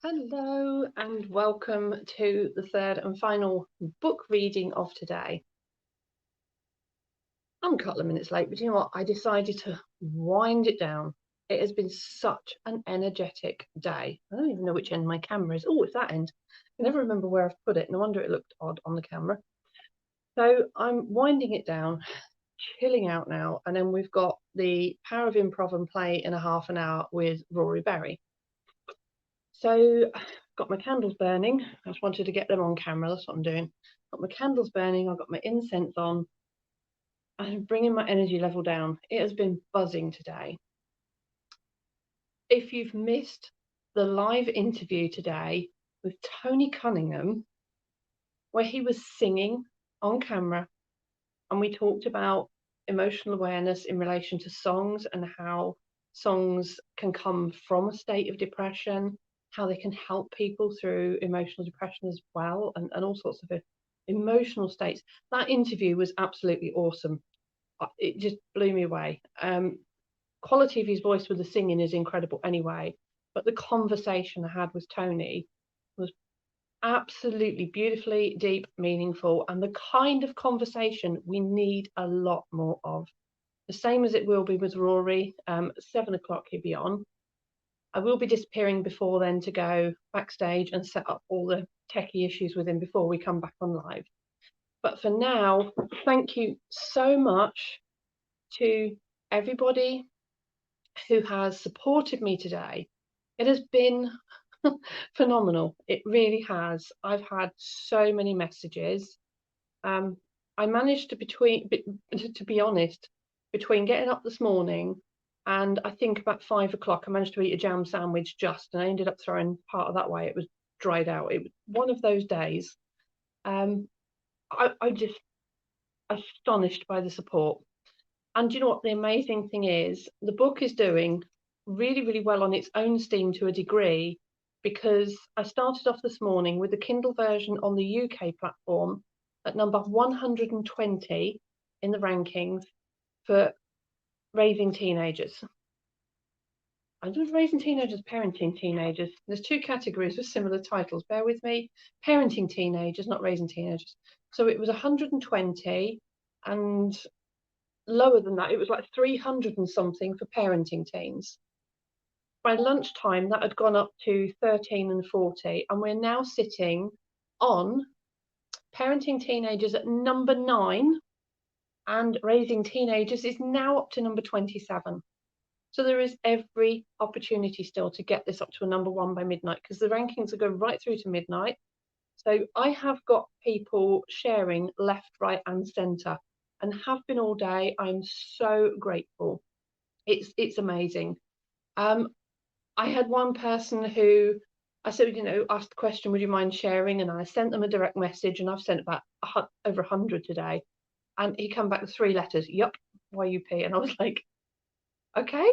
Hello and welcome to the third and final book reading of today. I'm a couple of minutes late, but you know what? I decided to wind it down. It has been such an energetic day. I don't even know which end my camera is. Oh, it's that end. I never remember where I've put it. No wonder it looked odd on the camera. So I'm winding it down, chilling out now, and then we've got the Power of Improv and Play in a half an hour with Rory Berry. So got my candles burning. I just wanted to get them on camera. That's what I'm doing. Got my candles burning. I've got my incense on. I'm bringing my energy level down. It has been buzzing today. If you've missed the live interview today with Tony Cunningham, where he was singing on camera, and we talked about emotional awareness in relation to songs and how songs can come from a state of depression, how they can help people through emotional depression as well, and all sorts of emotional states. That interview was absolutely awesome. It just blew me away. Quality of his voice with the singing is incredible anyway, but the conversation I had with Tony was absolutely beautifully deep, meaningful, and the kind of conversation we need a lot more of. The same as it will be with Rory. 7 o'clock he'll be on. I will be disappearing before then to go backstage and set up all the techie issues with him before we come back on live. But for now, thank you so much to everybody who has supported me today. It has been phenomenal. It really has. I've had so many messages. I managed to be honest, between getting up this morning and I think about 5 o'clock, I managed to eat a jam sandwich and I ended up throwing part of that away. It was dried out. It was one of those days. I just astonished by the support. And you know what? The amazing thing is, the book is doing really, really well on its own steam to a degree, because I started off this morning with the Kindle version on the UK platform at number 120 in the rankings for raising teenagers. I was raising teenagers, parenting teenagers. There's two categories with similar titles. Bear with me. Parenting teenagers, not raising teenagers. So it was 120, and lower than that, it was like 300 and something for parenting teens. By lunchtime, that had gone up to 13 and 40, and we're now sitting on parenting teenagers at number 9, and raising teenagers is now up to number 27. So there is every opportunity still to get this up to a number 1 by midnight, because the rankings will go right through to midnight. So I have got people sharing left, right, and centre, and have been all day. I'm so grateful. It's amazing. I had one person who I said, asked the question, would you mind sharing? And I sent them a direct message, and I've sent about over 100 today. And he came back with 3 letters. Yup, YUP. And I was like, okay.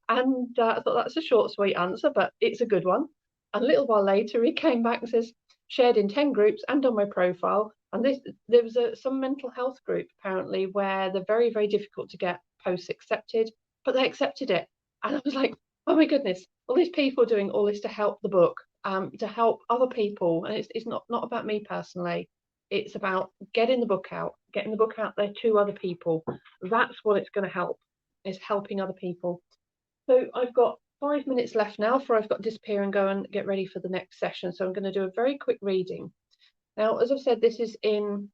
And I thought that's a short, sweet answer, but it's a good one. And a little while later, he came back and says, shared in 10 groups and on my profile. And there was some mental health group, apparently, where they're very, very difficult to get posts accepted, but they accepted it. And I was like, oh my goodness, all these people doing all this to help the book, to help other people. And it's not about me personally. It's about getting the book out there to other people. That's what it's going to help, is helping other people. So I've got 5 minutes left now before I've got to disappear and go and get ready for the next session. So I'm going to do a very quick reading. Now, as I've said, this is in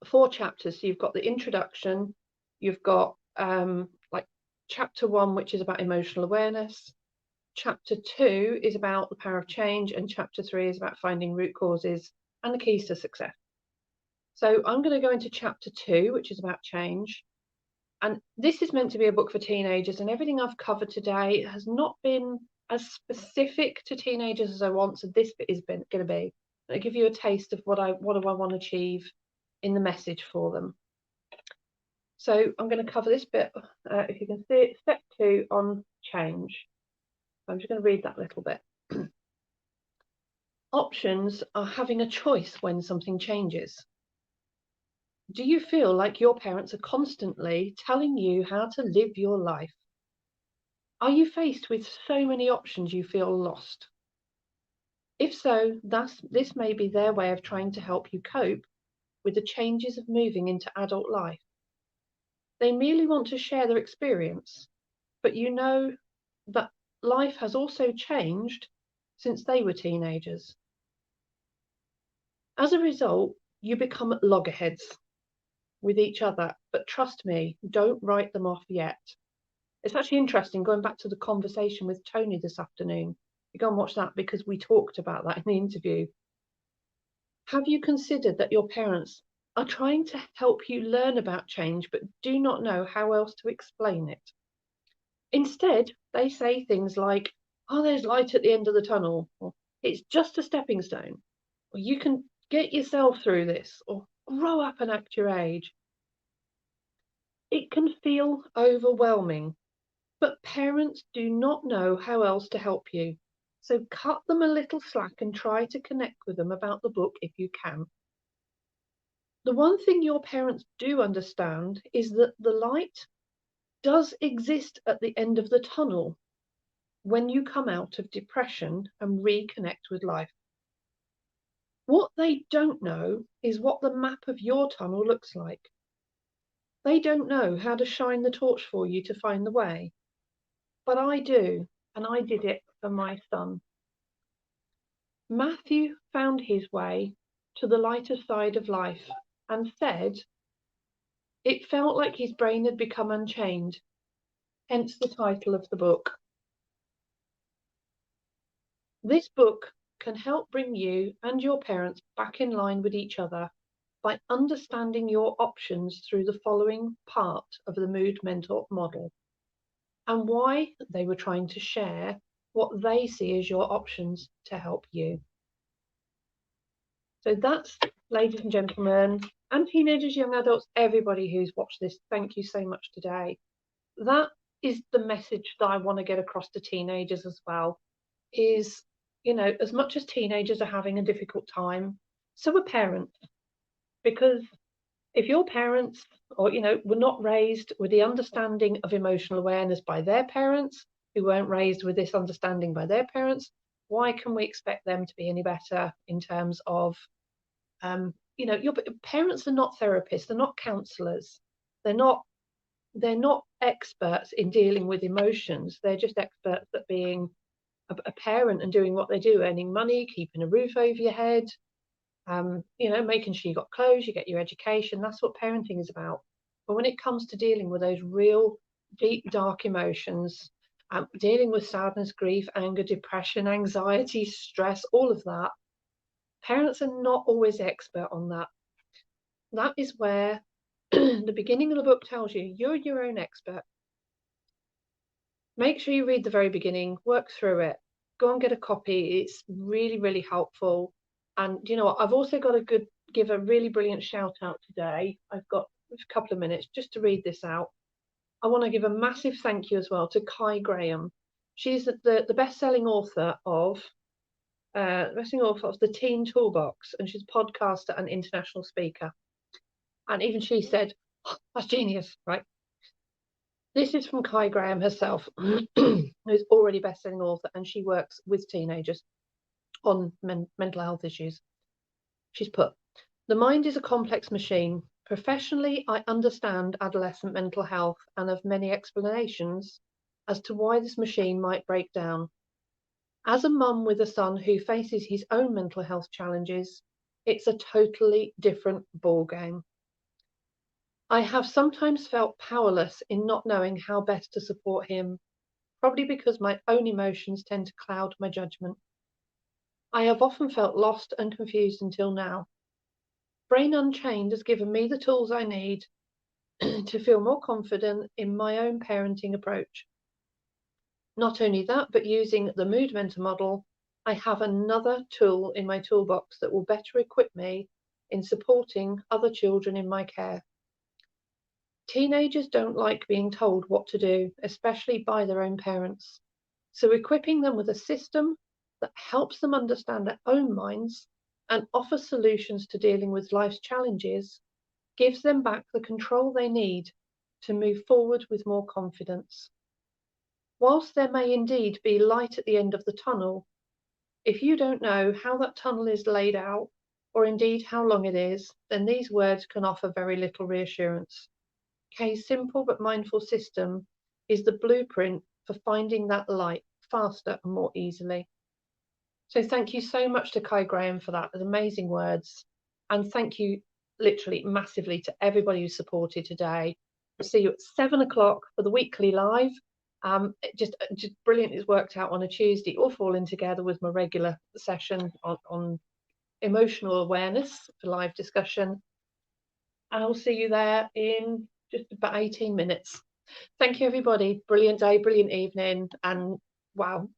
4 chapters. So you've got the introduction, you've got like chapter 1, which is about emotional awareness. Chapter 2 is about the power of change, and chapter 3 is about finding root causes and the keys to success. So I'm going to go into chapter 2, which is about change. And this is meant to be a book for teenagers, and everything I've covered today has not been as specific to teenagers as I want. So this bit is going to be, I'll give you a taste of what do I want to achieve in the message for them. So I'm going to cover this bit, if you can see it, step 2 on change. I'm just going to read that little bit. Options are having a choice when something changes. Do you feel like your parents are constantly telling you how to live your life? Are you faced with so many options you feel lost? If so, this may be their way of trying to help you cope with the changes of moving into adult life. They merely want to share their experience, but you know that life has also changed since they were teenagers. As a result, you become loggerheads with each other, but trust me, don't write them off yet. It's actually interesting going back to the conversation with Tony this afternoon. You go and watch that because we talked about that in the interview. Have you considered that your parents are trying to help you learn about change but do not know how else to explain it? Instead, they say things like, oh, there's light at the end of the tunnel, or it's just a stepping stone, or you can get yourself through this, or grow up and act your age. It can feel overwhelming, but parents do not know how else to help you. So cut them a little slack and try to connect with them about the book if you can. The one thing your parents do understand is that the light does exist at the end of the tunnel when you come out of depression and reconnect with life. What they don't know is what the map of your tunnel looks like. They don't know how to shine the torch for you to find the way. But I do, and I did it for my son. Matthew found his way to the lighter side of life and said it felt like his brain had become unchained, hence the title of the book. This book can help bring you and your parents back in line with each other by understanding your options through the following part of the Mood Mentor model and why they were trying to share what they see as your options to help you. So that's, ladies and gentlemen, and teenagers, young adults, everybody who's watched this, thank you so much today. That is the message that I want to get across to teenagers as well, is, you know, as much as teenagers are having a difficult time, so are parents. Because if your parents, or, you know, were not raised with the understanding of emotional awareness by their parents, who weren't raised with this understanding by their parents, why can we expect them to be any better in terms of, you know, your parents are not therapists, they're not counselors, they're not experts in dealing with emotions. They're just experts at being a parent and doing what they do, earning money, keeping a roof over your head, you know, making sure you got clothes, you get your education. That's what parenting is about. But when it comes to dealing with those real deep, dark emotions, dealing with sadness, grief, anger, depression, anxiety, stress, all of that, parents are not always the expert on that. That is where the beginning of the book tells you you're your own expert. Make sure you read the very beginning, work through it, go and get a copy. It's really, really helpful. And you know what? I've also got to give a really brilliant shout out today. I've got a couple of minutes just to read this out. I want to give a massive thank you as well to Kai Graham. She's the best-selling author of the Teen Toolbox, and she's a podcaster and international speaker. And even she said, oh, "That's genius, right?" This is from Kai Graham herself, who's already a best-selling author, and she works with teenagers on mental health issues. She's put, "The mind is a complex machine. Professionally, I understand adolescent mental health and have many explanations as to why this machine might break down. As a mum with a son who faces his own mental health challenges, it's a totally different ballgame. I have sometimes felt powerless in not knowing how best to support him, probably because my own emotions tend to cloud my judgment. I have often felt lost and confused until now. Brain Unchained has given me the tools I need to feel more confident in my own parenting approach. Not only that, but using the Mood Mentor model, I have another tool in my toolbox that will better equip me in supporting other children in my care. Teenagers don't like being told what to do, especially by their own parents. So equipping them with a system that helps them understand their own minds and offers solutions to dealing with life's challenges gives them back the control they need to move forward with more confidence. Whilst there may indeed be light at the end of the tunnel, If you don't know how that tunnel is laid out, or indeed how long it is, then these words can offer very little reassurance. Kay's simple but mindful system is the blueprint for finding that light faster and more easily. So thank you so much to Kai Graham for that. Those amazing words. And thank you literally massively to everybody who supported today. I'll see you at 7 o'clock for the weekly live. Just brilliant. It's worked out on a Tuesday, all falling together with my regular session on emotional awareness for live discussion. I'll see you there in just about 18 minutes. Thank you, everybody. Brilliant day, brilliant evening. And wow.